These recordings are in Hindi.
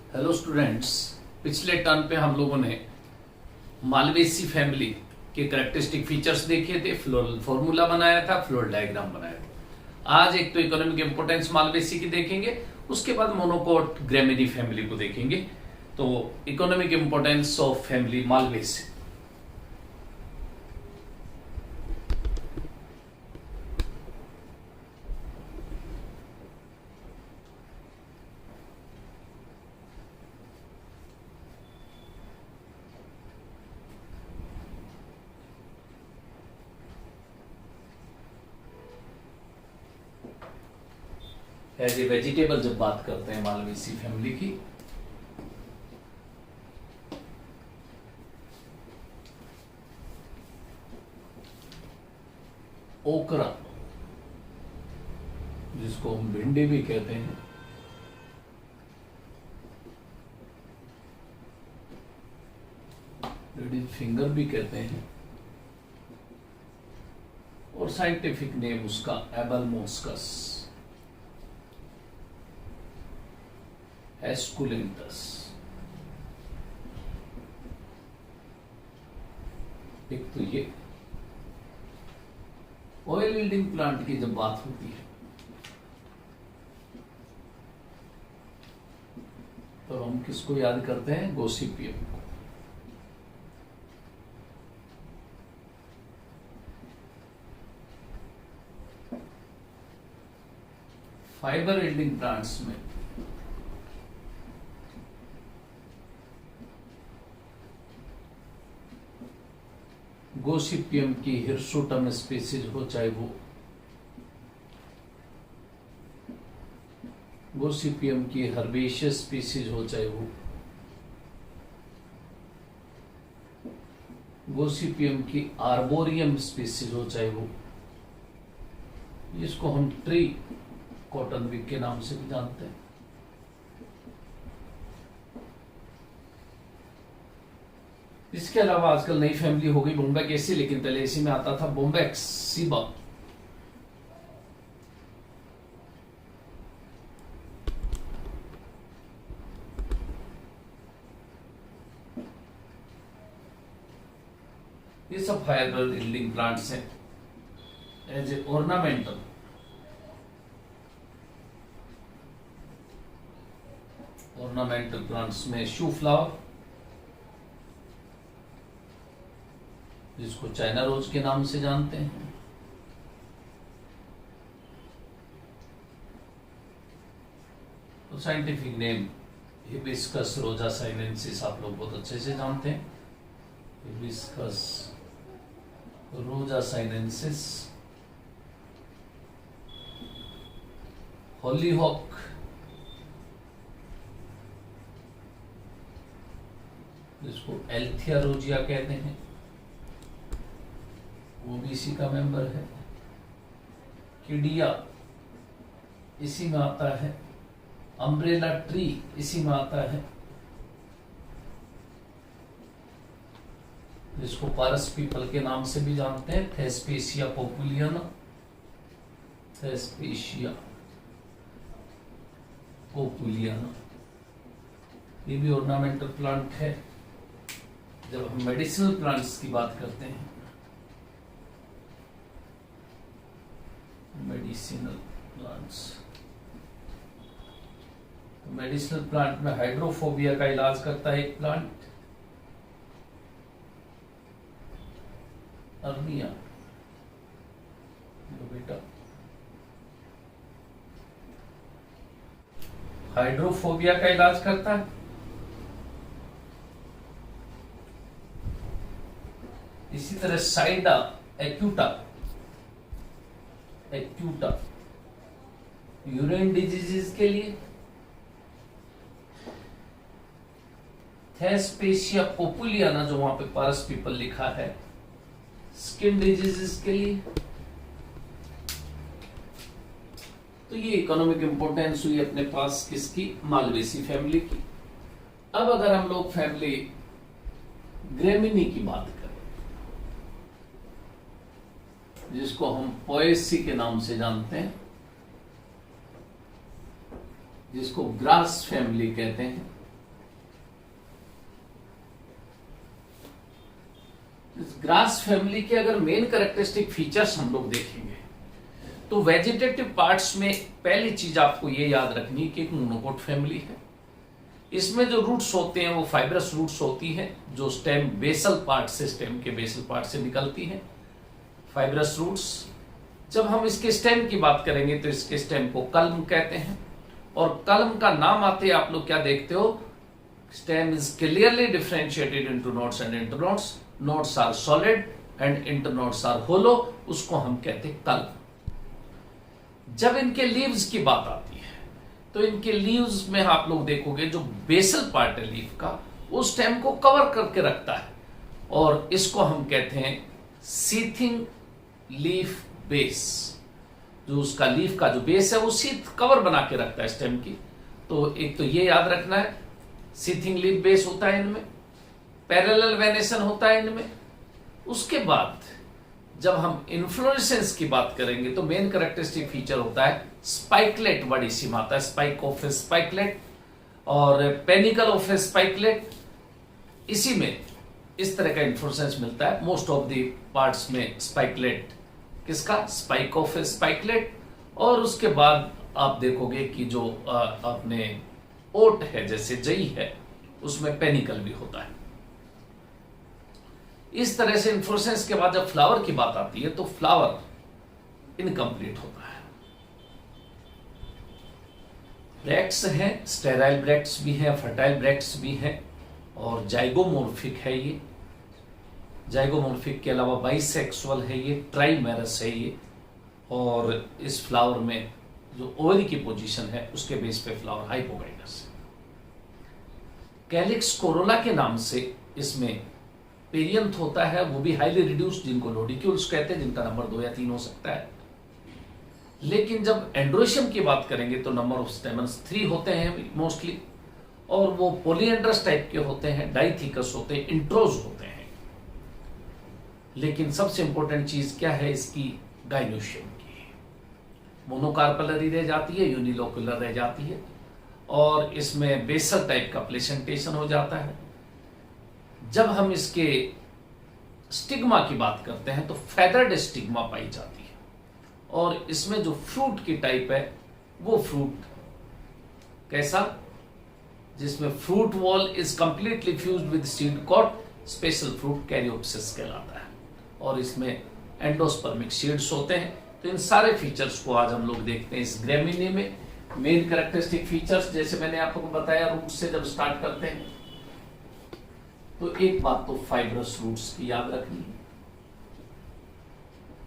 हेलो स्टूडेंट्स, पिछले टर्म पे हम लोगों ने मालवेसी फैमिली के करेक्टरिस्टिक फीचर्स देखे थे, फ्लोरल फॉर्मूला बनाया था, फ्लोरल डायग्राम बनाया था। आज एक तो इकोनॉमिक इंपोर्टेंस मालवेसी की देखेंगे, उसके बाद मोनोकोट ग्रेमिनी फैमिली को देखेंगे। तो economic importance of family malvaceae. As a vegetable जब बात करते हैं मालवेसी फैमिली की, ओकरा जिसको हम भिंडी भी कहते हैं, लेडीज फिंगर भी कहते हैं, और साइंटिफिक नेम उसका एबलमोस्कस एस्कुलेंटस। एक तो ये ऑयल यील्डिंग प्लांट की जब बात होती है तो हम किसको याद करते हैं? गोसिपियम को। फाइबर यील्डिंग प्लांट्स में गोसिपियम की हिरसुटम स्पीसीज हो, चाहे वो गोसिपियम की हर्बेशियस स्पीसीज हो, चाहे वो गोसिपियम की आर्बोरियम स्पीसीज हो, चाहे वो जिसको हम ट्री कॉटन विक के नाम से भी जानते हैं। इसके अलावा आजकल नई फैमिली हो गई बोम्बेकेसी, लेकिन पहले इसी में आता था बोम्बेक्सीबा। ये सब फाइबर यील्डिंग प्लांट्स हैं as a ornamental. Ornamental plants में शू फ्लावर जिसको चाइना रोज के नाम से जानते हैं, तो साइंटिफिक नेम हिबिस्कस रोजा साइनेंसिस आप लोग बहुत अच्छे से जानते हैं। हिबिस्कस रोजा साइनेंसिस। हॉलीहॉक जिसको एल्थिया रोजिया कहते हैं, वो भी इसी का मेंबर है। किडिया इसी में आता है। अम्ब्रेला ट्री इसी में आता है, जिसको पारस पीपल के नाम से भी जानते हैं, थेस्पेसिया पोपुलियाना। थेस्पेसिया पोपुलियाना ये भी ऑर्नामेंटल प्लांट है। जब हम मेडिसिनल प्लांट्स की बात करते हैं, मेडिसिनल प्लांट्स, मेडिसिनल प्लांट में हाइड्रोफोबिया का इलाज करता है एक प्लांट, अर्निया। बेटा हाइड्रोफोबिया का इलाज करता है। इसी तरह साइडा एक्यूटा, एक्यूटा यूरिन डिजीजेस के लिए। थेस्पेसिया पोपुलियाना जो वहां पे पारस पीपल लिखा है, स्किन डिजीजेस के लिए। तो ये इकोनॉमिक इंपोर्टेंस हुई अपने पास किसकी? मालवेसी फैमिली की। अब अगर हम लोग फैमिली ग्रेमिनी की बात करें, जिसको हम पोएसी के नाम से जानते हैं, जिसको ग्रास फैमिली कहते हैं, ग्रास फैमिली के अगर मेन कैरेक्टरिस्टिक फीचर्स हम लोग देखेंगे तो वेजिटेटिव पार्ट्स में पहली चीज आपको ये याद रखनी है कि एक मोनोकोट फैमिली है। इसमें जो रूट्स होते हैं वो फाइब्रस रूट्स होती हैं जो स्टेम बेसल पार्ट से, स्टेम के बेसल पार्ट से निकलती हैं, फाइब्रस रूट्स। जब हम इसके स्टेम की बात करेंगे तो इसके स्टेम को कल्म कहते हैं, और कल्म का नाम आते ही आप लोग क्या देखते हो, stem is clearly differentiated into nodes and internodes. Nodes are solid and internodes are hollow, उसको हम कहते हैं कल्म। जब इनके लीव्स की बात आती है तो इनके लीव्स में आप लोग देखोगे जो बेसल पार्ट है लीफ का, वो स्टेम को कवर करके रखता है, और इसको हम कहते हैं सीथिंग लीफ बेस। जो उसका लीफ का जो बेस है वो सीथ कवर बना के रखता है स्टेम की। तो एक तो ये याद रखना है, सीथिंग लीफ बेस होता है इनमें, पैरेलल वेनेशन होता है इनमें। उसके बाद जब हम इन्फ्लोरेसेंस की बात करेंगे तो मेन कैरेक्टरिस्टिक फीचर होता है स्पाइकलेट, वर्ड इसी में आता है, स्पाइक ऑफ ए स्पाइकलेट और पेनिकल ऑफ ए स्पाइकलेट। इसी में इस तरह का इन्फ्लोरेसेंस मिलता है। मोस्ट ऑफ द पार्ट्स में स्पाइकलेट, किसका, स्पाइक ऑफ ए स्पाइकलेट। और उसके बाद आप देखोगे कि जो अपने ओट है जैसे जई है उसमें पेनिकल भी होता है। इस तरह से इन्फ्लोरेसेंस के बाद जब फ्लावर की बात आती है तो फ्लावर इनकम्प्लीट होता है। ब्रैक्ट्स हैं, स्टेराइल ब्रैक्ट्स भी हैं, फर्टाइल ब्रैक्ट्स भी हैं, और जाइगोमोर्फिक है ये। जाइगोमोर्फिक के अलावा बाइसेक्सुअल है ये, ट्राइमेरस है ये। और इस फ्लावर में जो ओवरी की पोजीशन है उसके बेस पे फ्लावर हाइपोगाइनस है। कैलिक्स कोरोला के नाम से इसमें पेरियंथ होता है, वो भी हाईली रिड्यूस्ड, जिनको लोडिक्यूल्स कहते हैं, जिनका नंबर 2 या 3 हो सकता है। लेकिन जब एंड्रोशियम की बात करेंगे तो नंबर ऑफ स्टेमन्स 3 होते हैं मोस्टली, और वो पोलिएंड्रस टाइप के होते हैं, डाइथिकस होते हैं, इंट्रोज होते हैं। लेकिन सबसे इंपॉर्टेंट चीज क्या है इसकी, गाइनोशियम की। मोनोकार्पलरी रह जाती है, यूनिलोकुलर रह जाती है, और इसमें बेसल टाइप का प्लेसेंटेशन हो जाता है। जब हम इसके स्टिग्मा की बात करते हैं तो फेदर्ड स्टिग्मा पाई जाती है, और इसमें जो फ्रूट की टाइप है वो फ्रूट कैसा, जिसमें fruit wall is completely fused with seed coat, special fruit caryopsis कहलाता है, और इसमें एंडोस्पर्मिक सीड्स होते हैं। तो इन सारे फीचर्स को आज हम लोग देखते हैं इस ग्रेमिनी में। मेन कैरेक्टरिस्टिक फीचर्स जैसे मैंने आपको बताया, रूट से जब स्टार्ट करते हैं तो एक बात तो फाइब्रस रूट्स की याद रखनी है,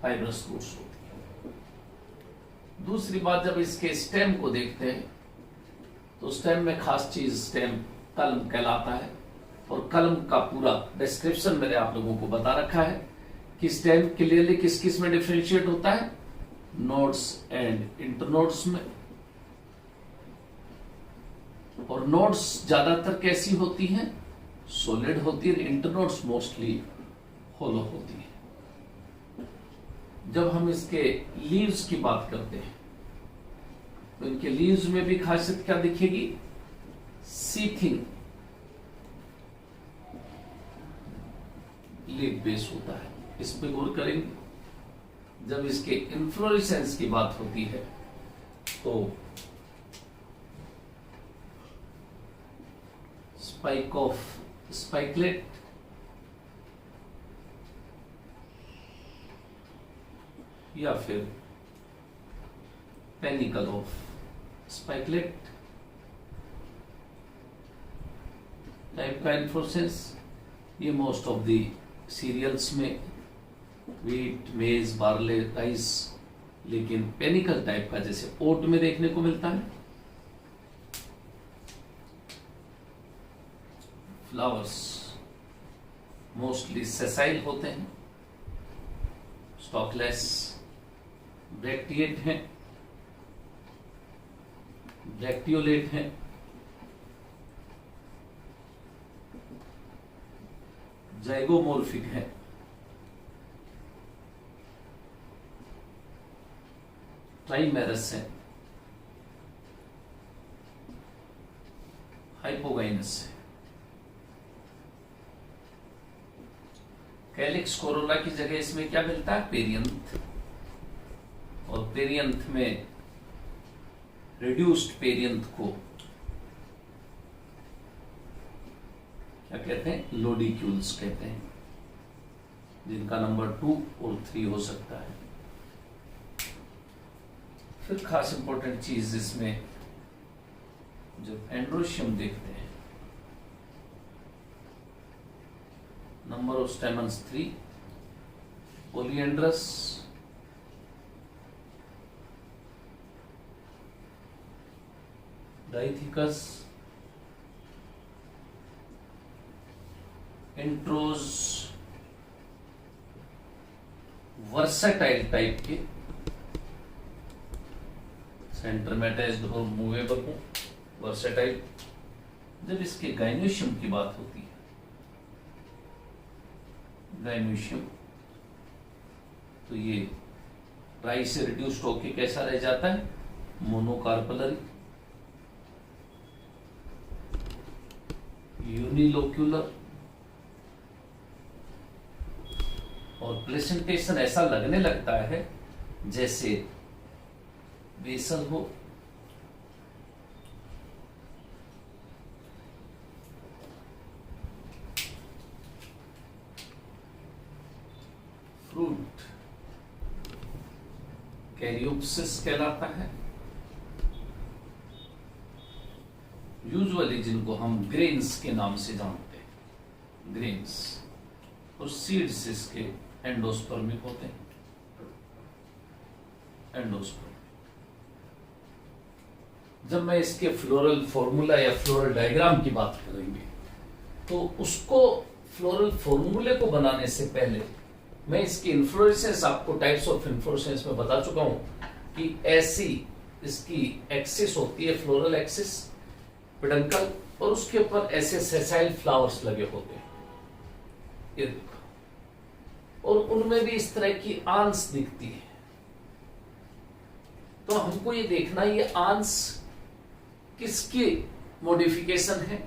फाइब्रस रूट्स होती है। दूसरी बात, जब इसके स्टेम को देखते हैं तो स्टेम में खास चीज स्टेम कलम कहलाता है, और कलम का पूरा डिस्क्रिप्शन मैंने आप लोगों को बता रखा है कि स्टेम क्लियरली किस किस में डिफरेंशिएट होता है, नोड्स एंड इंटरनोड्स में। और नोड्स ज्यादातर कैसी होती हैं, सॉलिड होती है, इंटरनोड्स मोस्टली होलो होती है। जब हम इसके लीव्स की बात करते हैं तो इनके लीव्स में भी खासियत क्या दिखेगी, सीथिंग लीफ बेस होता है, इस पे गौर करेंगे। जब इसके इन्फ्लोरेसेंस की बात होती है तो स्पाइक ऑफ स्पाइकलेट, या फिर पेनिकल ऑफ स्पाइकलेट टाइप का इन्फ्लोरेसेंस। ये मोस्ट ऑफ द सीरियल्स में, व्हीट, मेज, बार्ले, राइस, लेकिन पेनिकल टाइप का जैसे ओट में देखने को मिलता है। फ्लावर्स मोस्टली सेसाइल होते हैं, स्टॉकलेस, ब्रैक्टिएट हैं, ब्रैक्टियोलेट हैं, जाइगोमोर्फिक हैं, ट्राइमेरस है, हाइपोगाइनस है। कैलिक्स कोरोला की जगह इसमें क्या मिलता है? पेरियंथ। और पेरियंथ में रिड्यूस्ड पेरियंथ को क्या कहते हैं? लोडिक्यूल्स कहते हैं, जिनका नंबर 2 और 3 हो सकता है। फिर खास इंपॉर्टेंट चीज इसमें जब एंड्रोशियम देखते हैं, number of stamens 3, polyandrous, dithecous, introrse, versatile type के, सेंटर में अटैच्ड और मूवेबल हो, वर्सेटाइल। जब इसके गाइनोशियम की बात होती है, गाइनोशियम, तो ये ट्राई से रिड्यूस्ड होके कैसा रह जाता है? मोनोकार्पलरी, यूनिलोक्यूलर, और प्रेजेंटेशन ऐसा लगने लगता है जैसे बेसल हो, फ्रूट कैरियोप्सिस कहलाता है। यूजुअली जिनको हम ग्रेन्स के नाम से जानते हैं, ग्रेन्स, और सीड्स इसके एंडोस्पर्मिक होते हैं, एंडोस्पर्म। जब मैं इसके फ्लोरल फॉर्मूला या फ्लोरल डायग्राम की बात करेंगे, तो उसको फ्लोरल फॉर्मूले को बनाने से पहले मैं इसकी इन्फ्लोरेसेंस, आपको टाइप्स ऑफ इन्फ्लोरेसेंस में बता चुका हूं कि ऐसी इसकी एक्सिस होती है, फ्लोरल एक्सिस, पेडंकल, और उसके ऊपर ऐसे सेसाइल फ्लावर्स लगे होते हैं, ये देखो, और उनमें भी इस तरह की आंस दिखती है। तो हमको ये देखना ये आंस किसकी मॉडिफिकेशन है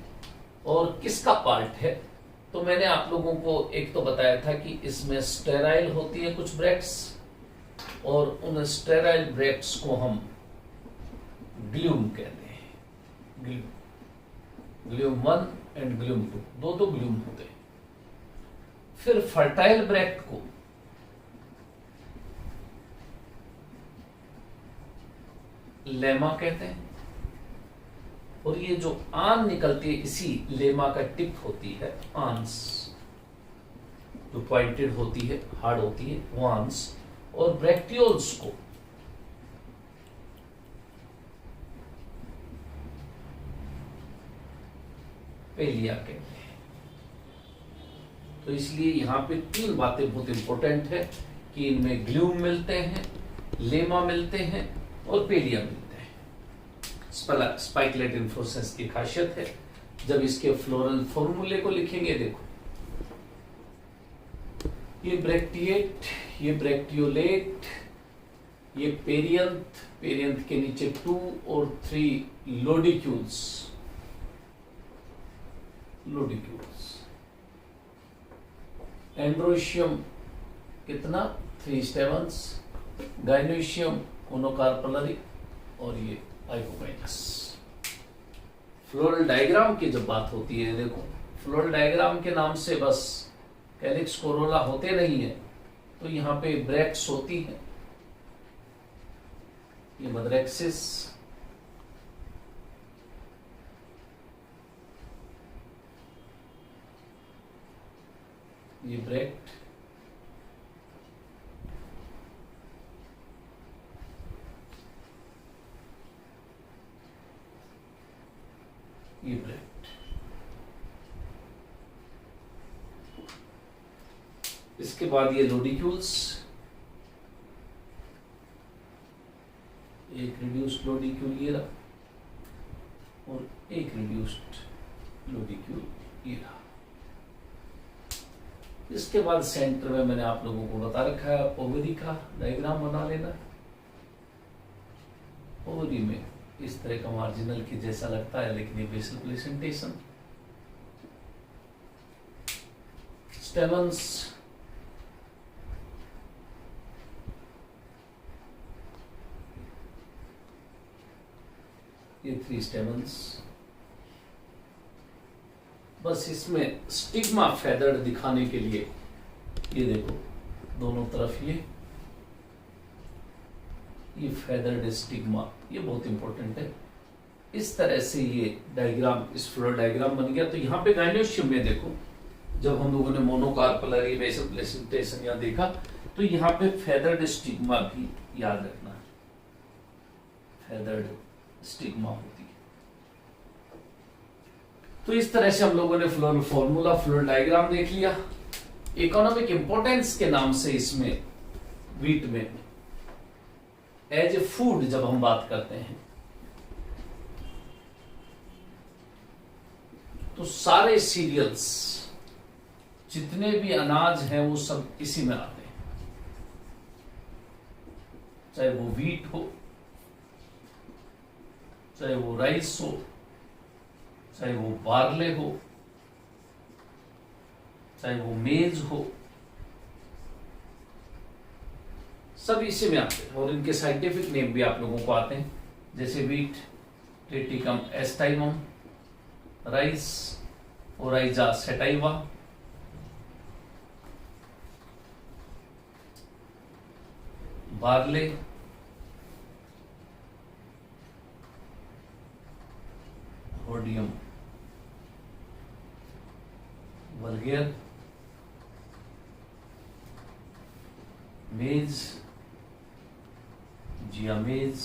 और किसका पार्ट है। तो मैंने आप लोगों को एक तो बताया था कि इसमें स्टेराइल होती है कुछ ब्रैक्ट्स, और उन स्टेराइल ब्रैक्ट्स को हम ग्लूम कहते हैं। ग्लूम 1 एंड ग्लूम 2, दो ग्लूम होते हैं। फिर फर्टाइल ब्रैक्ट को लेमा कहते हैं, और ये जो आन निकलती है इसी लेमा का टिप होती है आंस, जो पॉइंटेड होती है, हार्ड होती है, वो आंस। और ब्रैक्टियोल्स को पेलिया कहते हैं। तो इसलिए यहां पे 3 बातें बहुत इंपॉर्टेंट है कि इनमें ग्लूम मिलते हैं, लेमा मिलते हैं और पेलिया मिलते हैं। स्पाइकलेट इन्फ्लोरेसेंस की खासियत है। जब इसके फ्लोरल फॉर्मूले को लिखेंगे, देखो ये ब्रैक्टिएट, ये ब्रैक्टियोलेट, ये पेरियंथ, पेरियंथ के नीचे 2 और 3 लोडिक्यूल्स, लोडिक्यूल्स, एंड्रोशियम कितना 3 स्टेमन्स, गाइनोशियम मोनोकार्पलरी, और ये आइकोगाइनस। फ्लोरल डायग्राम की जब बात होती है, देखो फ्लोरल डायग्राम के नाम से बस कैलिक्स कोरोला होते नहीं है, तो यहाँ पे ब्रैक्ट्स होती हैं, ये मदर एक्सिस, ये ब्रैक्ट, ये ब्रैक्ट। इसके बाद ये लोडिक्यूल्स, एक रिड्यूस्ड लोडिक्यूल ये रहा और एक रिड्यूस्ड लोडिक्यूल ये रहा। इसके बाद सेंटर में मैंने आप लोगों को बता रखा है, ओवरी का डायग्राम बना लेना। ओवरी में इस तरह का मार्जिनल की जैसा लगता है, लेकिन ये बेसल प्लेसेंटेशन, स्टेमन्स ये 3 स्टेमन्स। बस इसमें स्टिग्मा फेदर्ड दिखाने के लिए ये देखो दोनों तरफ ये फेदर्ड स्टिग्मा, ये बहुत इंपॉर्टेंट है। इस तरह से ये डायग्राम, इस फ्लोरल डायग्राम बन गया। तो यहाँ पे गायनोशियम में देखो, जब हम लोगों ने मोनोकार्पलरी बेसल प्लेसेंटेशन या देखा, तो यहाँ पे फेदर्ड स्टिग्मा भी याद रखना है, फेदर्ड स्टिग्मा होती है। तो इस तरह से हम लोगों ने फ्लोरल फॉर्मूला, फ्लोरल डायग्राम देख लिया। इकोनॉमिक इंपॉर्टेंस के नाम से इसमें व्हीट में एज ए फूड जब हम बात करते हैं तो सारे सीरियल्स, जितने भी अनाज हैं वो सब इसी में आते हैं, चाहे वो व्हीट हो, चाहे वो राइस हो, चाहे वो बार्ले हो, चाहे वो मेज हो, सब इसी में आते हैं। और इनके साइंटिफिक नेम भी आप लोगों को आते हैं, जैसे wheat Triticum aestivum, rice Oryza sativa, barley Hordeum vulgare, maize Zea mays,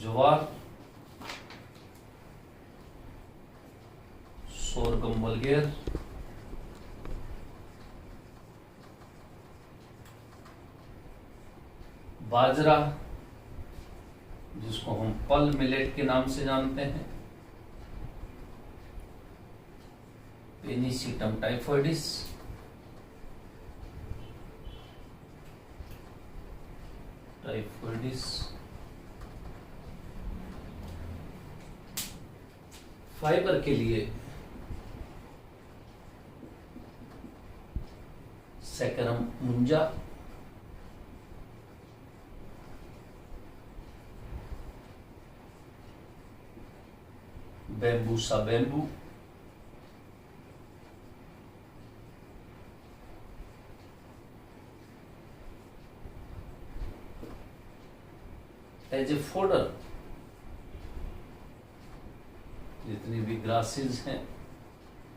ज्वार सोरगम वल्गेर, बाजरा जिसको हम पल मिलेट के नाम से जानते हैं, पेनिसिटम टाइफोइडिस, फाइबर के लिए saccharum munja, bambusa bamboo, as a fodder जितनी भी ग्रासेस हैं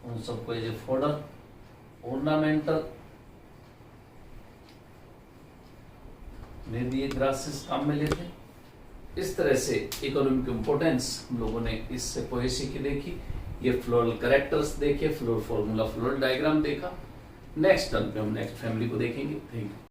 उन सबको एज ए फोडर, ऑर्नामेंटल में भी ये ग्रासेस काम में लेते हैं। इस तरह से इकोनॉमिक इंपोर्टेंस हम लोगों ने इससे पोएसी की देखी, ये फ्लोरल कैरेक्टर्स देखे, फ्लोरल फॉर्मूला, फ्लोरल डायग्राम देखा। नेक्स्ट टर्न पे हम नेक्स्ट फैमिली को देखेंगे। Thank you.